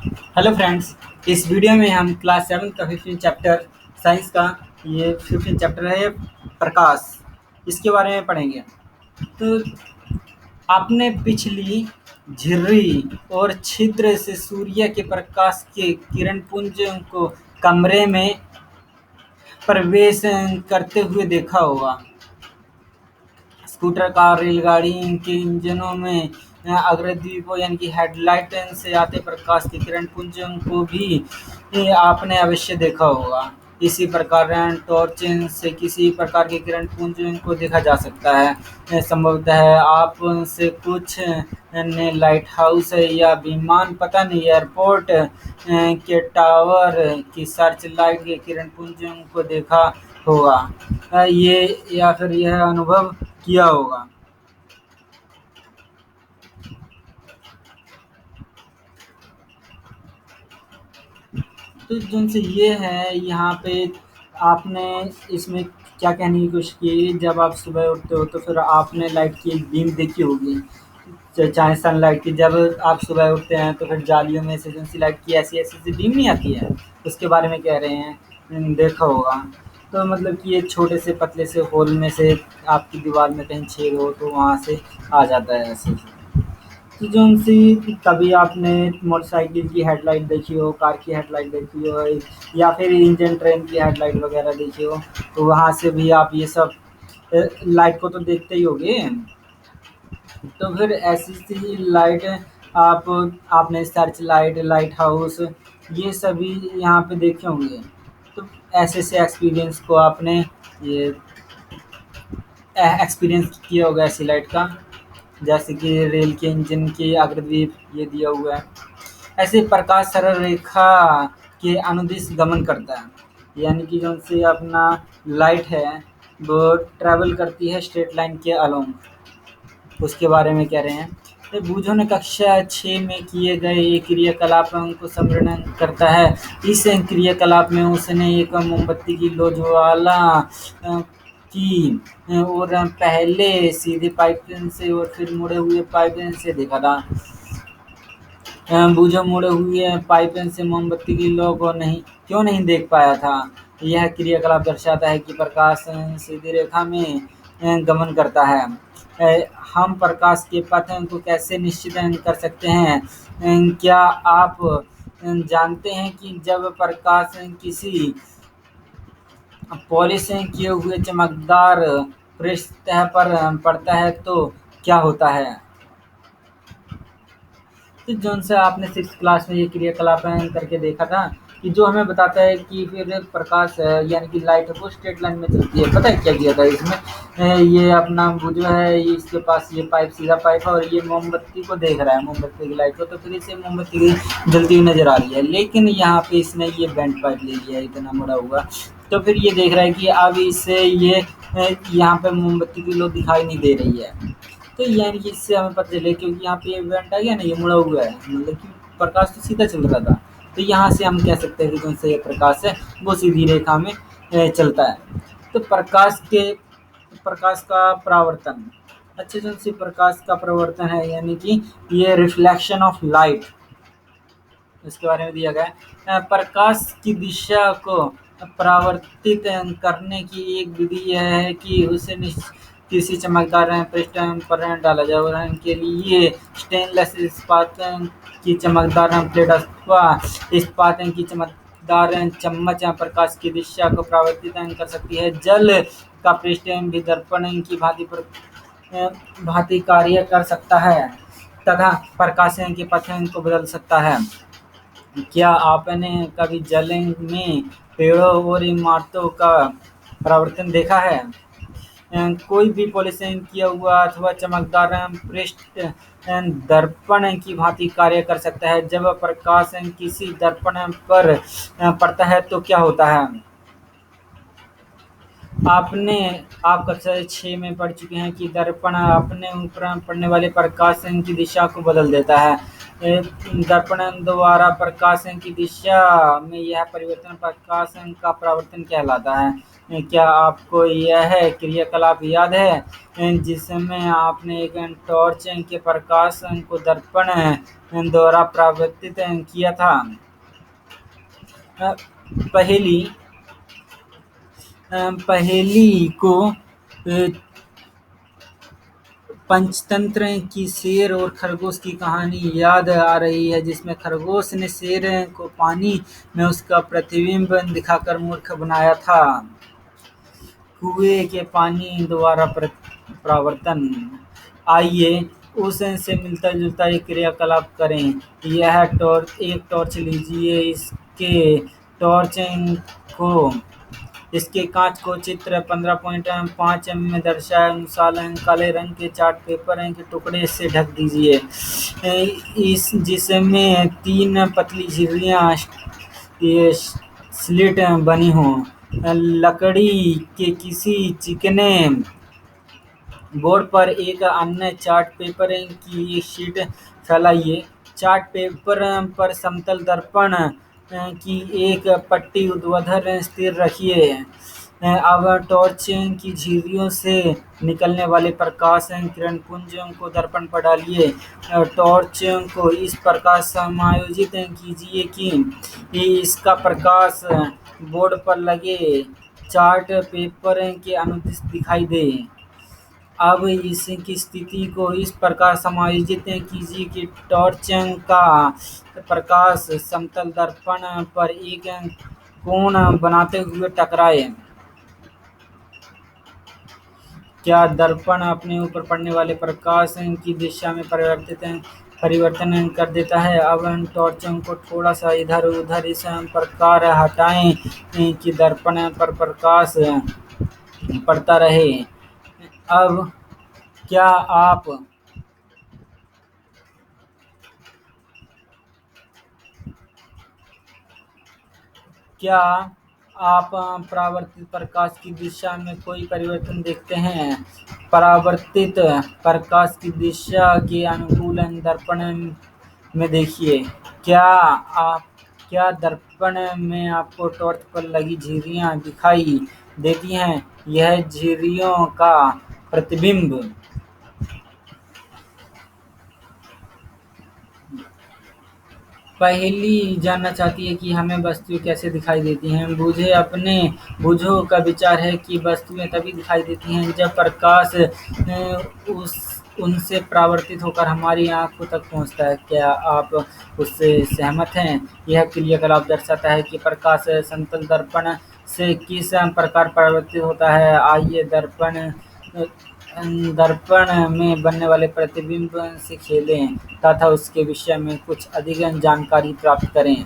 Hello friends. इस video में हम क्लास 7 का 15 चैप्टर साइंस का ये 15 चैप्टर है प्रकाश, इसके बारे में पढ़ेंगे। तो आपने पिछली झिर्री और छिद्र से सूर्य के प्रकाश के किरण पुंज को कमरे में प्रवेश करते हुए देखा होगा। स्कूटर, कार, रेलगाड़ी के इंजनों में अग्रदीपों यानी कि हेडलाइट से आते प्रकाश के किरण पुंज को भी आपने अवश्य देखा होगा। इसी प्रकार टॉर्च से किसी प्रकार के किरण पुंज को देखा जा सकता है। संभवतः आप से कुछ ने लाइट हाउस या विमान, पता नहीं, एयरपोर्ट के टावर की सर्च लाइट के किरण पुंज को देखा होगा, ये या फिर यह अनुभव किया होगा। तो जिनसे ये है यहाँ पे आपने इसमें क्या कहने की कोशिश की, जब आप सुबह उठते हो तो फिर आपने लाइट की एक बीम देखी होगी, चाहे सनलाइट की। जब आप सुबह उठते हैं तो फिर जालियों में से जिनसी लाइट की ऐसी ऐसी सी बीम नहीं आती है, उसके बारे में कह रहे हैं। देखा होगा। तो मतलब कि ये छोटे से पतले से होल में से आपकी दीवार में कहीं छेद हो तो वहाँ से आ जाता है ऐसे। कि जो-सी कभी आपने मोटरसाइकिल की हेडलाइट देखी हो, कार की हेडलाइट देखी हो, या फिर इंजन ट्रेन की हेडलाइट वगैरह देखी हो, तो वहाँ से भी आप ये सब लाइट को तो देखते ही होगे। तो फिर ऐसी सी लाइट आप आपने सर्च लाइट, लाइट हाउस, ये सभी यहाँ पे देखे होंगे। तो ऐसे से एक्सपीरियंस को आपने ये एक्सपीरियंस किया होगा ऐसी लाइट का, जैसे कि रेल के इंजन के आकृति ये दिया हुआ है। ऐसे प्रकाश सरल रेखा के अनुदिश गमन करता है, यानी कि जो से अपना लाइट है वो ट्रैवल करती है स्ट्रेट लाइन के अलोंग, उसके बारे में कह रहे हैं। तो बूझो ने कक्षा 6 में किए गए एक क्रियाकलाप को स्मरण करता है। इस क्रियाकलाप में उसने एक मोमबत्ती की लो ज्वाला की और पहले सीधे पाइप से और फिर मुड़े हुए पाइप से देखा था। बूझो मुड़े हुए पाइप से मोमबत्ती की लो को क्यों नहीं देख पाया था। यह क्रियाकलाप दर्शाता है कि प्रकाश सीधी रेखा में गमन करता है। हम प्रकाश के पथ को कैसे निश्चित कर सकते हैं? क्या आप जानते हैं कि जब प्रकाश किसी पॉलिश किए हुए चमकदार पृष्ठ सतह पर पड़ता है तो क्या होता है? तो जौन सा आपने 6th क्लास में ये क्रियाकलाप करके देखा था, कि जो हमें बताता है कि फिर प्रकाश यानी कि लाइट है वो स्ट्रेट लाइन में चलती है। पता है क्या किया था इसमें? ये अपना वो जो है, ये इसके पास ये पाइप, सीधा पाइप है, और ये मोमबत्ती को देख रहा है, मोमबत्ती की लाइट को। तो फिर इसे मोमबत्ती जलती हुई नजर आ रही है, लेकिन यहाँ पे इसने ये बेंट पाइप ले लिया है, इतना मुड़ा हुआ। तो फिर ये देख रहा है कि अब इससे ये यहाँ पे मोमबत्ती की लो दिखाई नहीं दे रही है। तो यानी कि इससे हमें पता चले, क्योंकि यहाँ पे इवेंट आ गया ना, ये मुड़ा हुआ है, मतलब कि प्रकाश तो सीधा चल रहा था। तो यहाँ से हम कह सकते हैं कि कौन सा ये प्रकाश है वो सीधी रेखा में चलता है। तो प्रकाश का परावर्तन, अच्छे से प्रकाश का परावर्तन है, यानी कि ये रिफ्लेक्शन ऑफ लाइट, इसके बारे में दिया गया है। प्रकाश की दिशा को परावर्तित करने की एक विधि यह है कि उसे किसी चमकदार पृष्ठ पर डाला जाए। उदाहरण के लिए स्टेनलेस इस्पात की चमकदार प्लेट अथवा इस्पात की चमकदार चम्मच प्रकाश की दिशा को परावर्तित कर सकती है। जल का पृष्ठ भी दर्पण की भांति कार्य कर सकता है तथा प्रकाश के पथ को बदल सकता है। क्या आपने कभी जल में पेड़ों और इमारतों का परावर्तन देखा है? कोई भी पॉलिशिंग किया हुआ अथवा चमकदार पृष्ठ दर्पण की भांति कार्य कर सकता है। जब प्रकाश किसी दर्पण पर पड़ता है तो क्या होता है? आप कक्षा 6 में पढ़ चुके हैं कि दर्पण अपने ऊपर पड़ने वाले प्रकाश की दिशा को बदल देता है। दर्पण द्वारा प्रकाश की दिशा में यह परिवर्तन प्रकाश का परावर्तन कहलाता है। क्या आपको यह क्रियाकलाप याद है जिसमें आपने एक टॉर्च के प्रकाश को दर्पण द्वारा परावर्तित किया था? अ, पहेली पहेली को पंचतंत्र की शेर और खरगोश की कहानी याद आ रही है, जिसमें खरगोश ने शेर को पानी में उसका प्रतिबिंब दिखाकर मूर्ख बनाया था। कुएं के पानी द्वारा परावर्तन। आइए उस से मिलता जुलता एक क्रियाकलाप करें। एक टॉर्च लीजिए, टॉर्च को इसके कांच को चित्र 15.5 में दर्शाए अनुसार काले रंग के चार्ट पेपर के टुकड़े से ढक दीजिए, इस जिसमें 3 पतली झिर्रियाँ ये स्लिट बनी हों। लकड़ी के किसी चिकने बोर्ड पर एक अन्य चार्ट पेपर की एक शीट फैलाइए। चार्ट पेपर पर समतल दर्पण की एक पट्टी ऊर्ध्वाधर स्थिर रखिए। अब टॉर्च की झिर्रियों से निकलने वाले प्रकाश किरणपुंज को दर्पण पर डालिए। टॉर्च को इस प्रकार समायोजित कीजिए कि इसका प्रकाश बोर्ड पर लगे चार्ट पेपर के अनुदिश दिखाई दे। अब इसकी स्थिति को इस प्रकार समायोजित कीजिए कि टॉर्च का प्रकाश समतल दर्पण पर एक कोण बनाते हुए टकराए। क्या दर्पण अपने ऊपर पड़ने वाले प्रकाश की दिशा में परिवर्तन कर देता है? अब टॉर्च को थोड़ा सा इधर उधर इस प्रकार हटाएं कि दर्पण पर प्रकाश पड़ता रहे। अब क्या आप क्या आप परावर्तित प्रकाश की दिशा में कोई परिवर्तन देखते हैं? परावर्तित प्रकाश की दिशा के अनुकूल दर्पण में देखिए। क्या दर्पण में आपको टॉर्च पर लगी झिर्रियाँ दिखाई देती हैं? यह झिर्रियों का प्रतिबिंब पहेली जानना चाहती है कि हमें वस्तुएं कैसे दिखाई देती हैं। बुझो का विचार है कि वस्तुएं तभी दिखाई देती हैं जब प्रकाश उस उनसे परावर्तित होकर हमारी आंखों तक पहुंचता है। क्या आप उससे सहमत हैं? यह क्रियाकलाप दर्शाता है कि प्रकाश समतल दर्पण से किस प्रकार परावर्तित होता है। आइए दर्पण में बनने वाले प्रतिबिंब से खेलें तथा उसके विषय में कुछ अधिक जानकारी प्राप्त करें।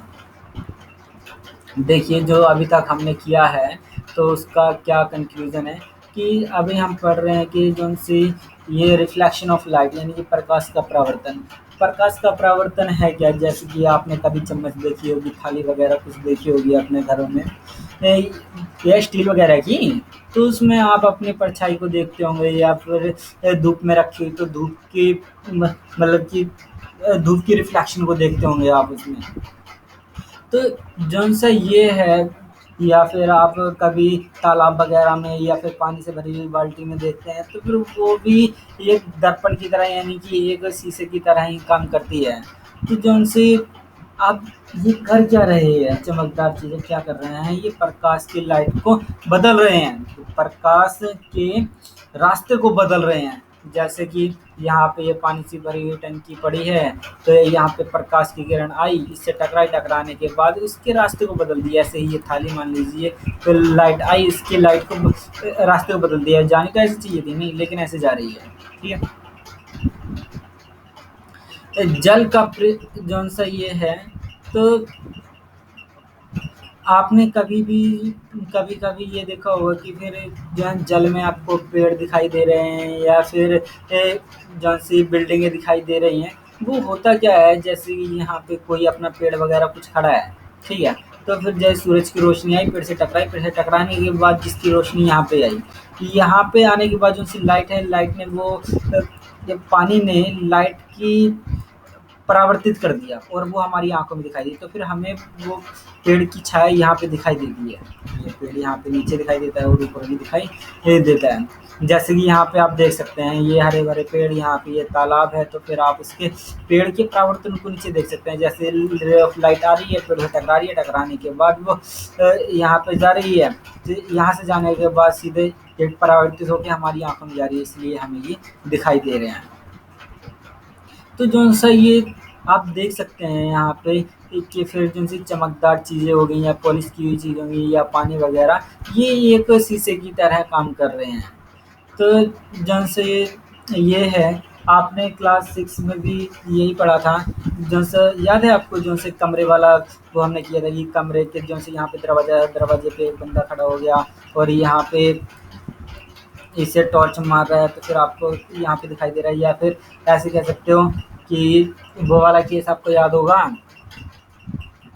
देखिए, जो अभी तक हमने किया है तो उसका क्या कंक्लूजन है कि अभी हम पढ़ रहे हैं कि जो सी ये रिफ्लेक्शन ऑफ लाइट यानी कि प्रकाश का परावर्तन है क्या? जैसे कि आपने कभी चम्मच देखी होगी, थाली वगैरह कुछ देखी होगी अपने घरों में, या स्टील वगैरह की, तो उसमें आप अपनी परछाई को देखते होंगे, या फिर धूप में रखी हुई तो धूप की रिफ्लेक्शन को देखते होंगे आप उसमें। तो जौन सा ये है, या फिर आप कभी तालाब वगैरह में या फिर पानी से भरी हुई बाल्टी में देखते हैं तो फिर वो भी एक दर्पण की तरह यानी कि एक शीशे की तरह ही काम करती है। तो जौन से आप ये कर क्या रहे हैं, चमकदार चीज़ें क्या कर रहे हैं, ये प्रकाश की लाइट को बदल रहे हैं, तो प्रकाश के रास्ते को बदल रहे हैं। जैसे कि यहाँ पे ये पानी से भरी हुई टंकी पड़ी है, तो यहाँ पे प्रकाश की किरण आई, इससे टकराने के बाद इसके रास्ते को बदल दिया। ऐसे ही ये थाली मान लीजिए, तो लाइट आई, इसकी लाइट को रास्ते को बदल दिया। जानी तो ऐसी चाहिए थी नहीं, लेकिन ऐसे जा रही है। ठीक है, जल का जौन सा ये है, तो आपने कभी ये देखा होगा कि फिर जहाँ जल में आपको पेड़ दिखाई दे रहे हैं या फिर जौन सी बिल्डिंगें दिखाई दे रही हैं, वो होता क्या है, जैसे कि यहाँ पे कोई अपना पेड़ वगैरह कुछ खड़ा है, ठीक है, तो फिर जैसे सूरज की रोशनी आई, पेड़ से टकराने के बाद जिसकी रोशनी यहाँ पे आई, यहाँ पे आने के बाद जो सी लाइट है, लाइट ने वो जब पानी ने लाइट की परावर्तित कर दिया और वो हमारी आंखों में दिखाई दी, तो फिर हमें वो पेड़ की छाया यहाँ पे दिखाई देती है। ये पेड़ यहाँ पे नीचे दिखाई देता है और ऊपर भी दिखाई देता है। जैसे कि यहाँ पे आप देख सकते हैं, ये हरे भरे पेड़, यहाँ पे ये तालाब है, तो फिर आप इसके पेड़ के परावर्तन को नीचे देख सकते हैं। जैसे रे ऑफ लाइट आ रही है, पेड़ से टकरा रही है, टकराने के बाद वो यहाँ पे जा रही है, तो यहाँ से जाने के बाद सीधे एक परावर्तित होकर हमारी आंखों में जा रही है, इसलिए हमें ये दिखाई दे रहे हैं। तो जो सा ये आप देख सकते हैं यहाँ पे कि फिर जो सी चमकदार चीज़ें हो गई या पॉलिश की हुई चीज़ हो गई या पानी वगैरह, ये एक शीशे की तरह काम कर रहे हैं। तो जौन से ये है, आपने क्लास 6 में भी यही पढ़ा था। जौन सा याद है आपको, जौन से कमरे वाला वो हमने किया था कि कमरे के जौन से यहाँ पे दरवाजे पे एक बंदा खड़ा हो गया और यहाँ पे इसे टॉर्च मार रहा है, तो फिर आपको यहाँ पे दिखाई दे रहा है। या फिर ऐसे कह सकते हो कि वो वाला केस आपको याद होगा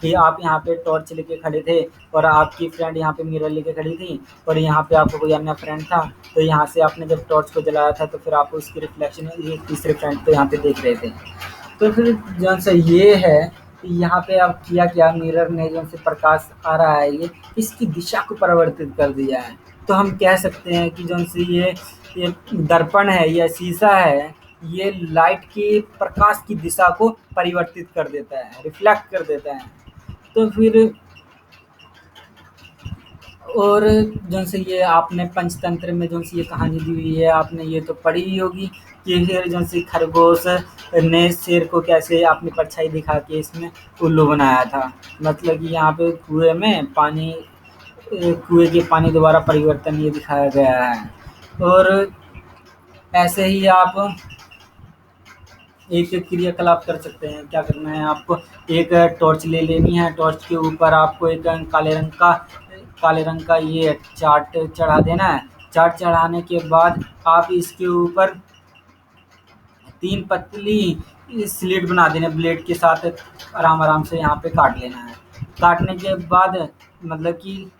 कि आप यहाँ पे टॉर्च लेके खड़े थे और आपकी फ्रेंड यहाँ पे मिरर लेके खड़ी थी और यहाँ पे आपको कोई अन्य फ्रेंड था, तो यहाँ से आपने जब टॉर्च को जलाया था तो फिर आप उसकी रिफ्लेक्शन ये तीसरे फ्रेंड को यहाँ पे देख रहे थे। तो फिर जौन सा ये है, यहाँ पे अब किया क्या, मिरर ने जौन से प्रकाश आ रहा है ये इसकी दिशा को परिवर्तित कर दिया है। तो हम कह सकते हैं कि जौन से ये दर्पण है या शीशा है, ये लाइट की प्रकाश की दिशा को परिवर्तित कर देता है, रिफ्लेक्ट कर देता है। तो फिर और जौन से ये आपने पंचतंत्र में जौन सी ये कहानी दी हुई है, आपने ये तो पढ़ी ही होगी कि फिर जौन सी खरगोश ने शेर को कैसे अपनी परछाई दिखा के इसमें उल्लू बनाया था। मतलब कि यहाँ पे कुएं के पानी द्वारा परिवर्तन ये दिखाया गया है। और ऐसे ही आप एक क्रियाकलाप कर सकते हैं। क्या करना है आपको, एक टॉर्च ले लेनी है, टॉर्च के ऊपर आपको एक काले रंग का ये चार्ट चढ़ा देना है। चार्ट चढ़ाने के बाद आप इसके ऊपर 3 पतली स्लिट बना देना, ब्लेड के साथ आराम से यहाँ पे काट लेना है। काटने के बाद मतलब कि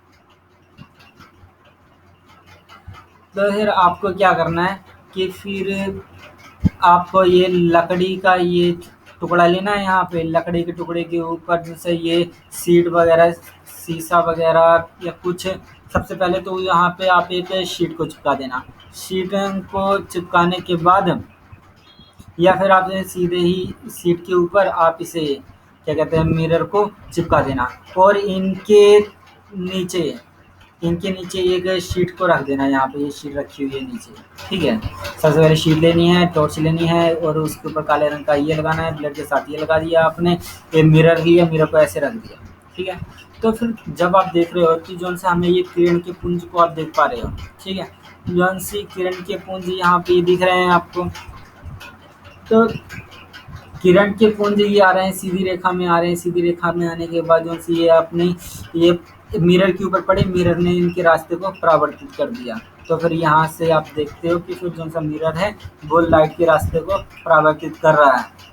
तो फिर आपको क्या करना है कि फिर आपको ये लकड़ी का ये टुकड़ा लेना है। यहाँ पे लकड़ी के टुकड़े के ऊपर जैसे ये शीट वगैरह, शीशा वगैरह या कुछ, सबसे पहले तो यहाँ पे आप एक शीट को चिपका देना। शीट को चिपकाने के बाद या फिर आप सीधे ही शीट के ऊपर आप इसे क्या कहते हैं, मिरर को चिपका देना और नीचे इनके नीचे एक शीट को रख देना। यहाँ पे ये शीट रखी हुई है नीचे, ठीक है। सबसे पहले शीट लेनी है, टॉर्च लेनी है और उसके ऊपर काले रंग का ये लगाना है, ब्लेड के साथ ये लगा दिया आपने, ये मिरर लिया, मिरर को ऐसे रख दिया, ठीक है। तो फिर जब आप देख रहे हो कि जौन सा हमें ये किरण के पुंज को आप देख पा रहे हो, ठीक है। जौन सी किरण के पुंज यहाँ पे दिख रहे हैं आपको, तो किरण के पुंज ये आ रहे हैं, सीधी रेखा में आ रहे हैं। सीधी रेखा में आने के बाद जो सी ये अपने ये मिरर के ऊपर पड़े, मिरर ने इनके रास्ते को परावर्तित कर दिया। तो फिर यहाँ से आप देखते हो कि फिर जो सा मिरर है वो लाइट के रास्ते को परावर्तित कर रहा है।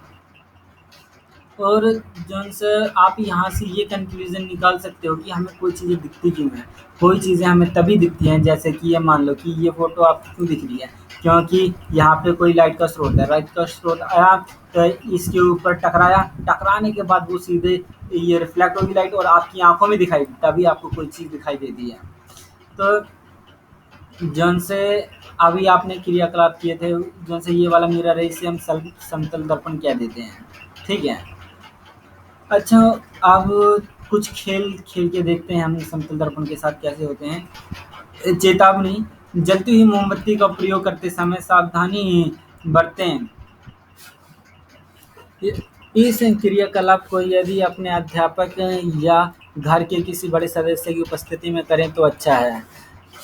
और जौन से आप यहाँ से ये कंक्लूजन निकाल सकते हो कि हमें कोई चीज़ें दिखती क्यों हैं। कोई चीज़ें हमें तभी दिखती हैं, जैसे कि ये मान लो कि ये फ़ोटो आपको क्यों दिख रही है, क्योंकि यहाँ पे कोई लाइट का स्रोत है। लाइट का स्रोत आया तो इसके ऊपर टकराया, टकराने के बाद वो सीधे ये रिफ्लेक्ट होगी लाइट और आपकी आंखों में दिखाई दी, तभी आपको कोई चीज़ दिखाई देती है। तो जौन से अभी आपने क्रियाकलाप किए थे, जौन से ये वाला मिरर है, इसे हम समतल दर्पण कह देते हैं, ठीक है। अच्छा, अब कुछ खेल खेल के देखते हैं हम समतल दर्पण के साथ कैसे होते हैं। चेतावनी, जलती हुई मोमबत्ती का प्रयोग करते समय सावधानी बरतें। इस क्रियाकलाप को यदि अपने अध्यापक या घर के किसी बड़े सदस्य की उपस्थिति में करें तो अच्छा है।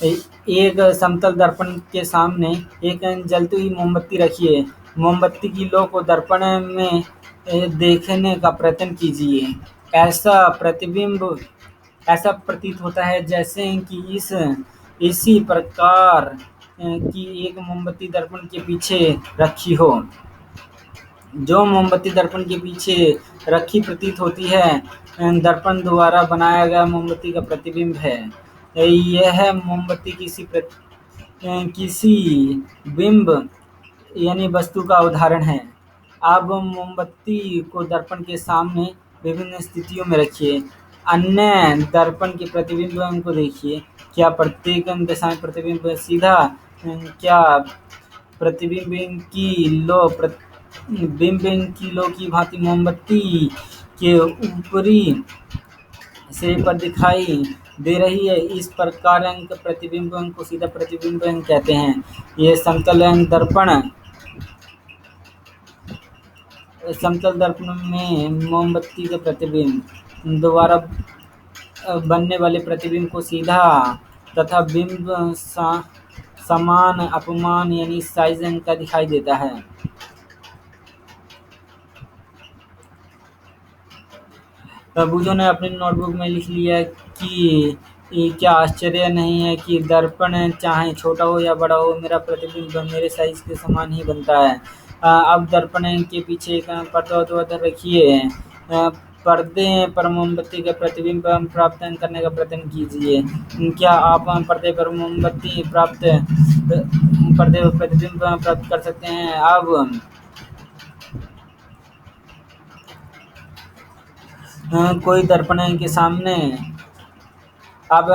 एक समतल दर्पण के सामने एक जलती हुई मोमबत्ती रखिए। मोमबत्ती की लो को दर्पण में देखने का प्रयत्न कीजिए। ऐसा प्रतीत होता है जैसे कि इसी प्रकार की एक मोमबत्ती दर्पण के पीछे रखी हो। जो मोमबत्ती दर्पण के पीछे रखी प्रतीत होती है, दर्पण द्वारा बनाया गया मोमबत्ती का प्रतिबिंब है। यह मोमबत्ती किसी बिंब यानी वस्तु का उदाहरण है। अब मोमबत्ती को दर्पण के सामने विभिन्न स्थितियों में रखिए। अन्य दर्पण के प्रतिबिंब को देखिए। क्या प्रत्येक दिशा में प्रतिबिंब सीधा? क्या प्रतिबिंब की लो की भांति मोमबत्ती के ऊपरी सिरे पर दिखाई दे रही है? इस प्रकार प्रतिबिंब को सीधा प्रतिबिंब कहते हैं। ये समतल दर्पण में मोमबत्ती के प्रतिबिंब द्वारा बनने वाले प्रतिबिंब को सीधा तथा बिंब समान अपमान यानी साइज का दिखाई देता है। तरबूजों ने अपनी नोटबुक में लिख लिया कि क्या आश्चर्य नहीं है कि दर्पण चाहे छोटा हो या बड़ा हो, मेरा प्रतिबिंब मेरे साइज के समान ही बनता है। अब दर्पण के पीछे एक पर्दा रखिए। पर्दे पर मोमबत्ती का प्रतिबिंब प्राप्त करने का प्रयत्न कीजिए। क्या आप पर्दे पर प्रतिबिंब प्राप्त कर सकते हैं? अब कोई दर्पण के सामने अब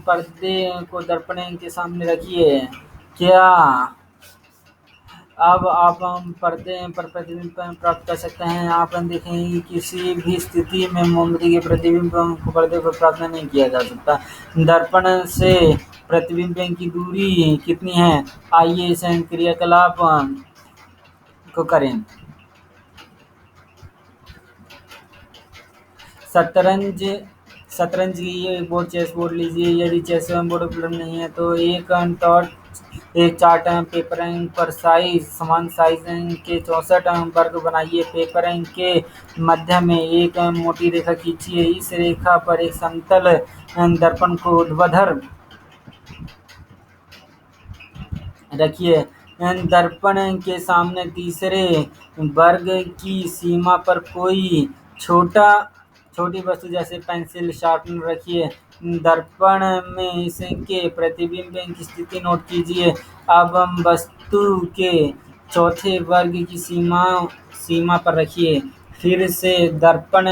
पर्दे को दर्पण के सामने रखिए। क्या अब आप पर्दे पर प्रतिबिंब प्राप्त कर सकते हैं? आप देखेंगे कि किसी भी स्थिति में मोमबत्ती के प्रतिबिंब को पर्दे पर प्राप्त नहीं किया जा सकता। दर्पण से प्रतिबिंब की दूरी कितनी है? आइए इस क्रियाकलाप को करें। शतरंज की ये बोर्ड चेस बोर्ड लीजिए। यदि चेस बोर्ड उपलब्ध नहीं है तो एक चार्ट पेपर पर समान साइज के 64 वर्ग बनाइए। पेपर के मध्य में एक मोटी रेखा खींचिए। इस रेखा पर एक समतल दर्पण को ऊर्ध्वाधर रखिए। दर्पण के सामने तीसरे वर्ग की सीमा पर कोई छोटी वस्तु जैसे पेंसिल शार्पनर रखिए। दर्पण में इसके प्रतिबिंब की स्थिति नोट कीजिए। अब हम वस्तु के चौथे वर्ग की सीमा पर रखिए। फिर से दर्पण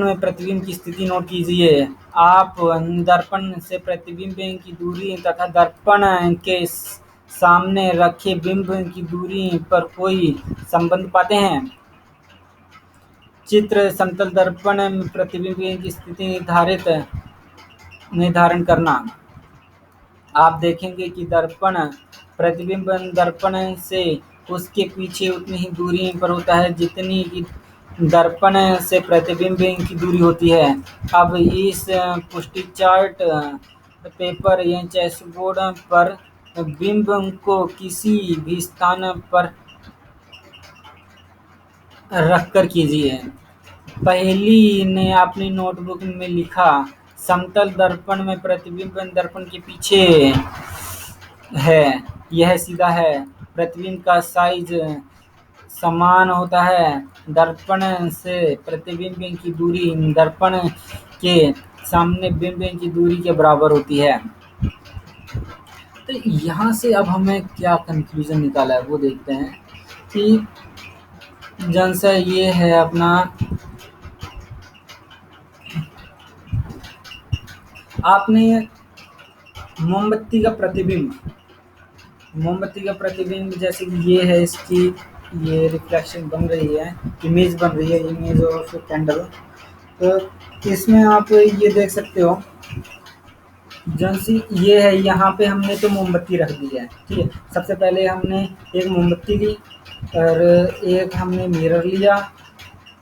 में प्रतिबिंब की स्थिति नोट कीजिए। आप दर्पण से प्रतिबिंब की दूरी तथा दर्पण के सामने रखे बिंब की दूरी पर कोई संबंध पाते हैं? चित्र समतल दर्पण में प्रतिबिंब की स्थिति निर्धारण करना। आप देखेंगे कि प्रतिबिंब दर्पण से उसके पीछे उतनी ही दूरी पर होता है जितनी की दर्पण से प्रतिबिंब की दूरी होती है। अब इस पुष्टि चार्ट पेपर या चेस बोर्ड पर बिंब को किसी भी स्थान पर रखकर कीजिए। पहली ने अपनी नोटबुक में लिखा, समतल दर्पण में प्रतिबिंब दर्पण के पीछे है, यह सीधा है। प्रतिबिंब का साइज समान होता है। दर्पण से प्रतिबिंब की दूरी दर्पण के सामने बिंब की दूरी के बराबर होती है। तो यहाँ से अब हमें क्या कंक्लूजन निकाला है वो देखते हैं कि जनसा ये है अपना आपने मोमबत्ती का प्रतिबिंब जैसे कि ये है, इसकी ये रिफ्लेक्शन बन रही है, इमेज बन रही है, इमेज ऑफ कैंडल। तो इसमें आप ये देख सकते हो जैसे ये है, यहाँ पे हमने तो मोमबत्ती रख दी है, ठीक है। सबसे पहले हमने एक मोमबत्ती ली और एक हमने मिरर लिया,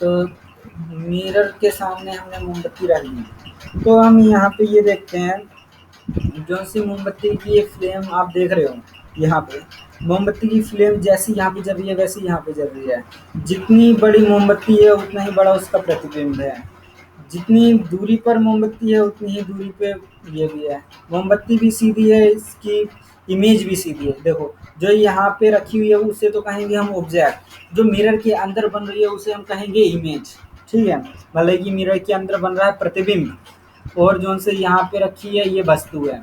तो मिरर के सामने हमने मोमबत्ती रख दी। तो हम यहाँ पे ये देखते हैं जो सी मोमबत्ती की एक फ्लेम आप देख रहे हो, यहाँ पे मोमबत्ती की फ्लेम जैसी यहाँ पे जल रही है वैसी यहाँ पे जल रही है। जितनी बड़ी मोमबत्ती है उतना ही बड़ा उसका प्रतिबिंब है। जितनी दूरी पर मोमबत्ती है उतनी ही दूरी पे ये भी है। मोमबत्ती भी सीधी है, इसकी इमेज भी सीधी है। देखो जो यहाँ पे रखी हुई है उसे तो कहेंगे हम ऑब्जेक्ट, जो मिरर के अंदर बन रही है उसे हम कहेंगे इमेज, ठीक है। भले कि मिरर के अंदर बन रहा है प्रतिबिंब, और जो से यहाँ पे रखी है ये वस्तु है।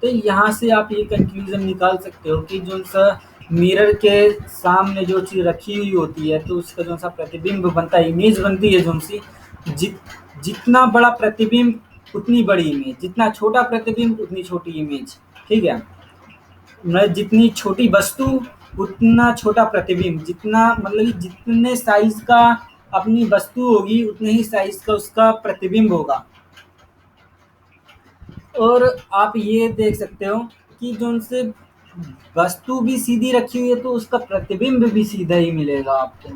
तो यहाँ से आप ये कंक्लूजन निकाल सकते हो कि जो सा मिरर के सामने जो चीज़ रखी हुई होती है तो उसका जो सा प्रतिबिंब बनता है, इमेज बनती है जो सी जित जितना बड़ा प्रतिबिंब उतनी बड़ी इमेज, जितना छोटा प्रतिबिंब उतनी छोटी इमेज। ठीक है, मतलब जितनी छोटी वस्तु उतना छोटा प्रतिबिंब, जितना मतलब कि जितने साइज का अपनी वस्तु होगी उतने ही साइज का उसका प्रतिबिंब होगा। और आप ये देख सकते हो कि जो उनसे वस्तु भी सीधी रखी हुई है तो उसका प्रतिबिंब भी सीधा ही मिलेगा आपको।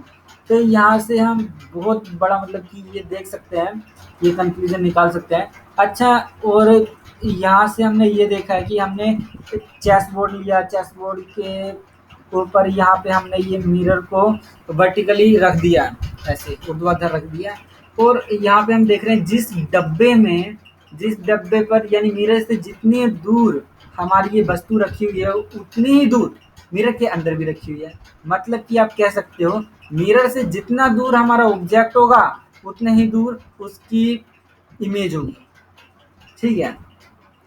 तो यहाँ से हम बहुत बड़ा मतलब कि ये देख सकते हैं, ये कंक्लूजन निकाल सकते हैं। अच्छा, और यहाँ से हमने ये देखा है कि हमने चेस बोर्ड लिया, चेस बोर्ड के ऊपर यहाँ पे हमने ये मिरर को वर्टिकली रख दिया, ऐसे ऊर्ध्वाधर रख दिया। और यहाँ पे हम देख रहे हैं जिस डब्बे पर यानी मिरर से जितनी दूर हमारी ये वस्तु रखी हुई है उतनी ही दूर मिरर के अंदर भी रखी हुई है। मतलब कि आप कह सकते हो मिरर से जितना दूर हमारा ऑब्जेक्ट होगा उतने ही दूर उसकी इमेज होगी। ठीक है,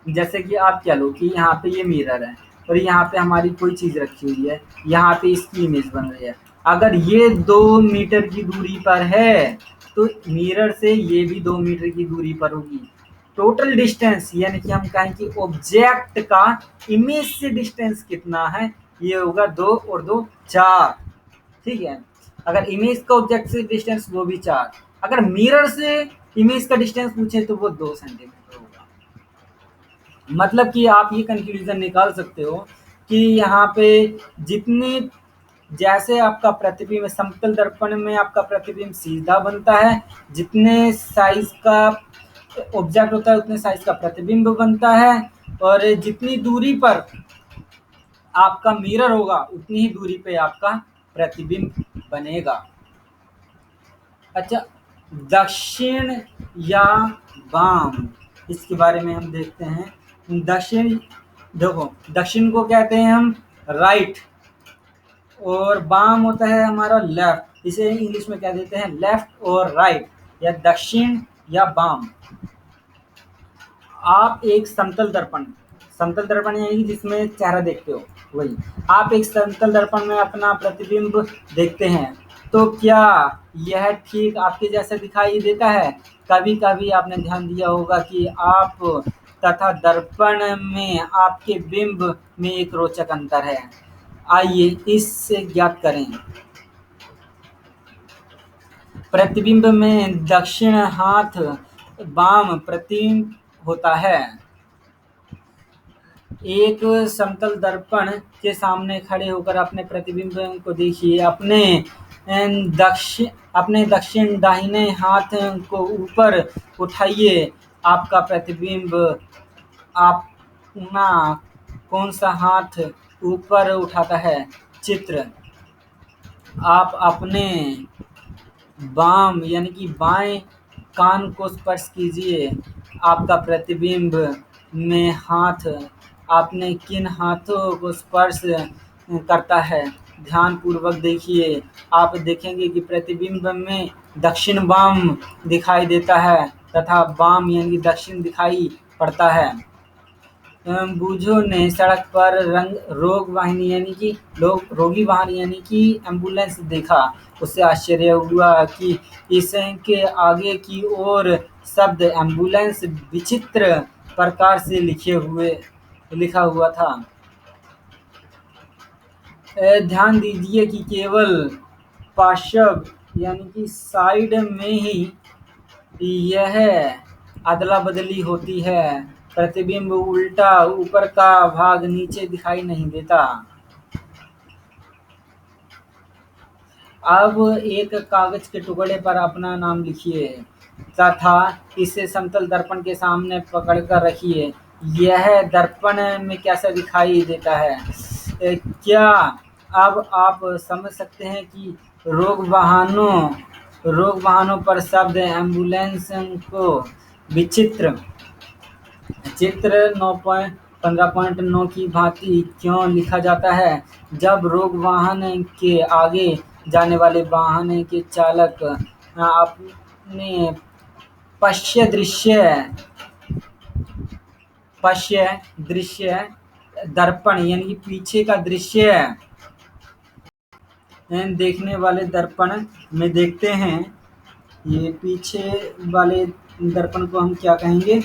जैसे कि आप कह लो कि यहाँ पे ये मिरर है और यहाँ पे हमारी कोई चीज़ रखी हुई है, यहाँ पे इसकी इमेज बन रही है। अगर ये 2 मीटर की दूरी पर है तो मिरर से ये भी 2 मीटर की दूरी पर होगी। टोटल डिस्टेंस यानी कि हम कहें कि ऑब्जेक्ट का इमेज से डिस्टेंस कितना है, ये होगा 2 और 2 4। ठीक है, अगर इमेज का ऑब्जेक्ट से डिस्टेंस वो भी 4, अगर मिरर से इमेज का डिस्टेंस पूछे तो वो 2 सेंटीमीटर होगा। मतलब कि आप ये कंक्लूजन निकाल सकते हो कि यहाँ पे जितने जैसे आपका प्रतिबिंब समतल दर्पण में आपका प्रतिबिंब सीधा बनता है, जितने साइज का ऑब्जेक्ट होता है उतने साइज का प्रतिबिंब बनता है, और जितनी दूरी पर आपका मिरर होगा उतनी ही दूरी पे आपका प्रतिबिंब बनेगा। अच्छा, दक्षिण या वाम, इसके बारे में हम देखते हैं। दक्षिण, देखो दक्षिण को कहते हैं हम राइट और वाम होता है हमारा लेफ्ट। इसे इंग्लिश में कह देते हैं लेफ्ट और राइट, या दक्षिण या वाम। आप एक समतल दर्पण यानी कि जिसमें चेहरा देखते हो, वही आप एक समतल दर्पण में अपना प्रतिबिंब देखते हैं तो क्या यह ठीक आपके जैसा दिखाई देता है? कभी कभी आपने ध्यान दिया होगा कि आप तथा दर्पण में आपके बिंब में एक रोचक अंतर है। आइए इससे ज्ञात करें। प्रतिबिंब में दक्षिण हाथ वाम प्रतिबिंब होता है। एक समतल दर्पण के सामने खड़े होकर अपने प्रतिबिंब को देखिए। अपने दक्षिण दाहिने हाथ को ऊपर उठाइए। आपका प्रतिबिंब अपना कौन सा हाथ ऊपर उठाता है? चित्र। आप अपने वाम यानी कि बाएं कान को स्पर्श कीजिए। आपका प्रतिबिंब में हाथ आपने किन हाथों को स्पर्श करता है? ध्यानपूर्वक देखिए। आप देखेंगे कि प्रतिबिंब में दक्षिण वाम दिखाई देता है तथा वाम यानी कि दक्षिण दिखाई पड़ता है। बूझों ने सड़क पर रोगी वाहन यानी कि एम्बुलेंस देखा। उससे आश्चर्य हुआ कि इसके आगे की ओर शब्द एम्बुलेंस विचित्र प्रकार से लिखा हुआ था। ध्यान दीजिए कि केवल पार्श्व यानी कि साइड में ही यह अदला बदली होती है। प्रतिबिंब उल्टा ऊपर का भाग नीचे दिखाई नहीं देता। अब एक कागज के टुकड़े पर अपना नाम लिखिए तथा इसे समतल दर्पण के सामने पकड़कर रखिए। यह दर्पण में कैसा दिखाई देता है? क्या अब आप समझ सकते हैं कि रोग वाहनों पर शब्द एम्बुलेंस को विचित्र चित्र 9.15.9 की भांति क्यों लिखा जाता है? जब रोग वाहन के आगे जाने वाले वाहन के चालक अपने पश्य दृश्य पश्य दृश्य दर्पण यानी कि पीछे का दृश्य देखने वाले दर्पण में देखते हैं। ये पीछे वाले दर्पण को हम क्या कहेंगे?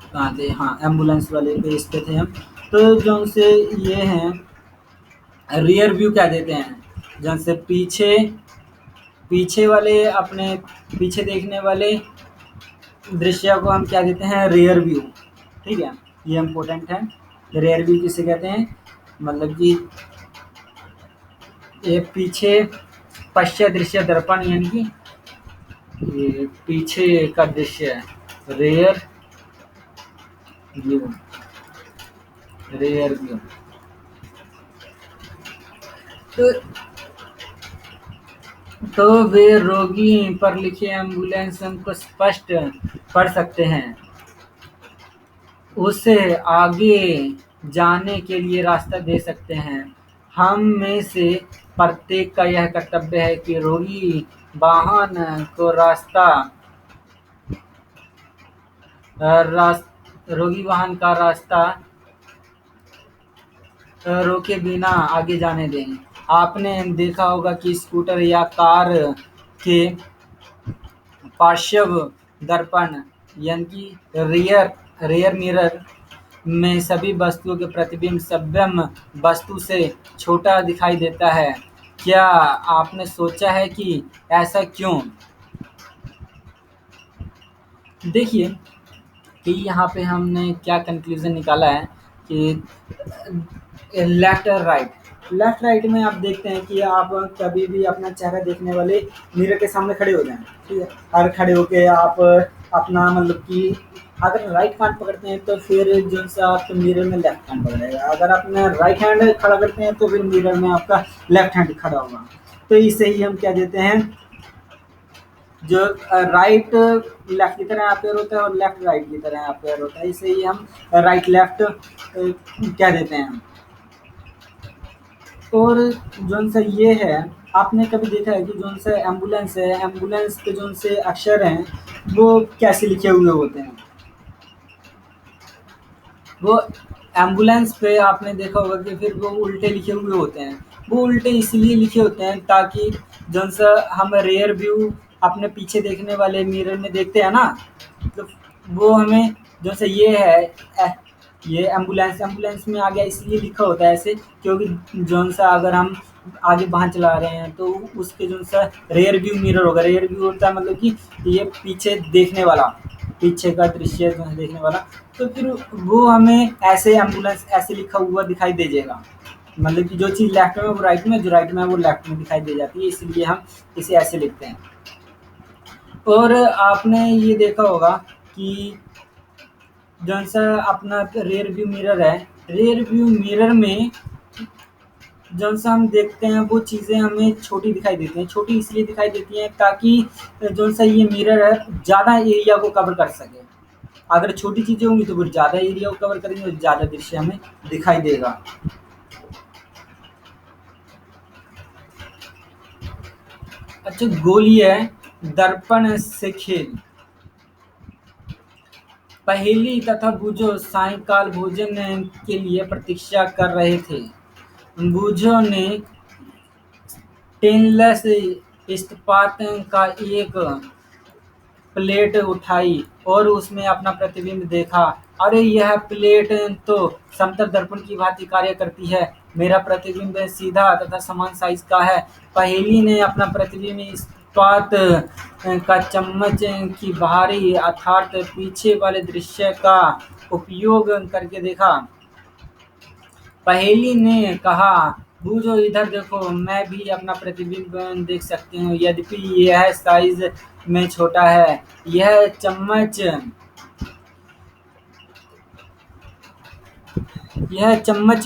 कहाँ थे? हाँ, एम्बुलेंस वाले पेज पे थे हम। तो जो उनसे ये हैं रियर व्यू क्या देते हैं, जैसे पीछे पीछे वाले अपने पीछे देखने वाले दृश्य को हम क्या देते हैं? Rear view. ठीक है, ये इम्पोर्टेंट है। रियर व्यू किसे कहते हैं? मतलब कि ये पीछे पश्चात दृश्य दर्पण यानी कि ये पीछे का दृश्य है रियर व्यू। रियर व्यू तो वे रोगी पर लिखे एम्बुलेंस को स्पष्ट पढ़ सकते हैं, उसे आगे जाने के लिए रास्ता दे सकते हैं। हम में से प्रत्येक का यह कर्तव्य है कि रोगी वाहन को रोगी वाहन का रास्ता रोके बिना आगे जाने दें। आपने देखा होगा कि स्कूटर या कार के पार्श्व दर्पण यानी कि रियर मिरर में सभी वस्तुओं के प्रतिबिंब सभ्यम वस्तु से छोटा दिखाई देता है। क्या आपने सोचा है कि ऐसा क्यों? देखिए कि यहाँ पे हमने क्या कंक्लूजन निकाला है कि लेफ्ट राइट में आप देखते हैं कि आप कभी भी अपना चेहरा देखने वाले मिरर के सामने खड़े हो जाएं, ठीक है, और खड़े होके आप अपना मतलब कि अगर राइट हैंड पकड़ते हैं तो फिर जो सा आपके मिरर में लेफ्ट हैंड पकड़ेगा, अगर अपना राइट हैंड खड़ा करते हैं तो फिर मिरर में आपका लेफ्ट हैंड खड़ा होगा। तो इसे ही हम क्या देते हैं, जो राइट लेफ्ट की तरह अपेयर होता है और लेफ्ट राइट की तरह अपेयर होता है, इसे ही हम राइट लेफ्ट क्या देते हैं। और जोन सा ये है, आपने कभी देखा है कि जोन सा एम्बुलेंस है, एम्बुलेंस के जोन से अक्षर हैं वो कैसे लिखे हुए होते हैं? वो एम्बुलेंस पे आपने देखा होगा कि फिर वो उल्टे लिखे हुए होते हैं। वो उल्टे इसलिए लिखे होते हैं ताकि जोन सा हम रेयर व्यू अपने पीछे देखने वाले मिरर में देखते हैं ना, तो वो हमें जो सा ये है ये एम्बुलेंस में आ गया इसलिए लिखा होता है ऐसे, क्योंकि जोन सा अगर हम आगे वाहन चला रहे हैं तो उसके जो सा रेयर व्यू मिरर होगा, रेयर व्यू होता है मतलब कि ये पीछे देखने वाला, पीछे का दृश्य जो है देखने वाला, तो फिर वो हमें ऐसे एम्बुलेंस ऐसे लिखा हुआ दिखाई दे जाएगा। मतलब कि जो चीज़ लेफ्ट में वो राइट में, जो राइट में वो लेफ्ट में दिखाई दे जाती है, इसलिए हम इसे ऐसे लिखते हैं। और आपने ये देखा होगा कि जौन सा अपना रेयर व्यू मिरर है, रेयर व्यू मिरर में जौन सा हम देखते हैं वो चीज़ें हमें छोटी दिखाई देती हैं। छोटी इसलिए दिखाई देती हैं ताकि जौन सा ये मिरर है ज़्यादा एरिया को कवर कर सके। अगर छोटी चीज़ें होंगी तो वो ज़्यादा एरिया को कवर करेंगे और ज़्यादा दृश्य हमें दिखाई देगा। अच्छा, गोली है दर्पण से खेल। पहेली तथा बूझो सायंकाल भोजन के लिए प्रतीक्षा कर रहे थे। बूझो ने स्टेनलेस इस्पात का एक प्लेट उठाई और उसमें अपना प्रतिबिंब देखा। अरे यह प्लेट तो समतल दर्पण की भांति कार्य करती है। मेरा प्रतिबिंब सीधा तथा समान साइज का है। पहेली ने अपना प्रतिबिंब इस्पात का चम्मच की बाहरी अर्थात पीछे वाले दृश्य का उपयोग करके देखा। पहेली ने कहा, बूझो इधर देखो, मैं भी अपना प्रतिबिंब देख सकती हूँ, यद्यपि यह साइज में छोटा है। यह चम्मच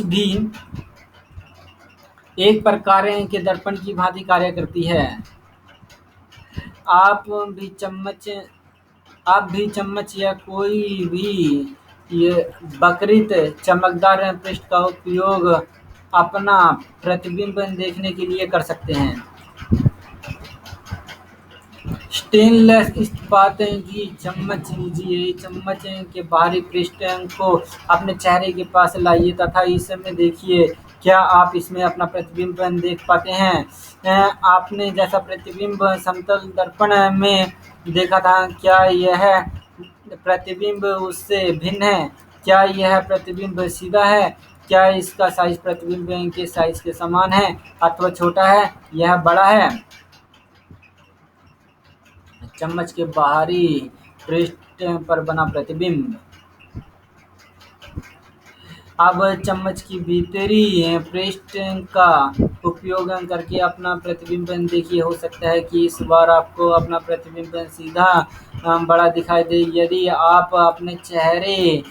भी एक प्रकार के दर्पण की भांति कार्य करती है। आप भी चम्मच या कोई भी ये विकृत चमकदार पृष्ठ का उपयोग अपना प्रतिबिंब देखने के लिए कर सकते हैं। स्टेनलेस इस्पात की चम्मच लीजिए। चम्मच के बाहरी पृष्ठ को अपने चेहरे के पास लाइए तथा इसमें देखिए क्या आप इसमें अपना प्रतिबिंब देख पाते हैं। आपने जैसा प्रतिबिंब समतल दर्पण में देखा था, क्या यह प्रतिबिंब उससे भिन्न है? क्या यह प्रतिबिंब सीधा है? क्या इसका साइज प्रतिबिंब के साइज के समान है अथवा छोटा है? यह बड़ा है? चम्मच के बाहरी पृष्ठ पर बना प्रतिबिंब। अब चम्मच की भीतरी पृष्ठ का उपयोग करके अपना प्रतिबिंब देखिए। हो सकता है कि इस बार आपको अपना प्रतिबिंब सीधा बड़ा दिखाई दे। यदि आप अपने चेहरे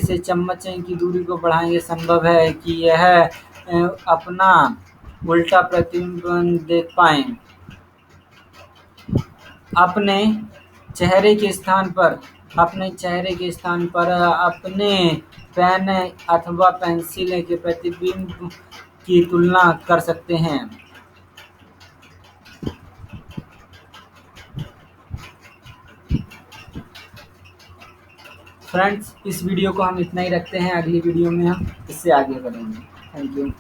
से चम्मच की दूरी को बढ़ाएंगे, संभव है कि यह अपना उल्टा प्रतिबिंब देख पाएं। अपने चेहरे के स्थान पर अपने पेन अथवा पेंसिल के प्रतिबिंब की तुलना कर सकते हैं। फ्रेंड्स, इस वीडियो को हम इतना ही रखते हैं। अगली वीडियो में हम इससे आगे बढ़ेंगे। Thank you.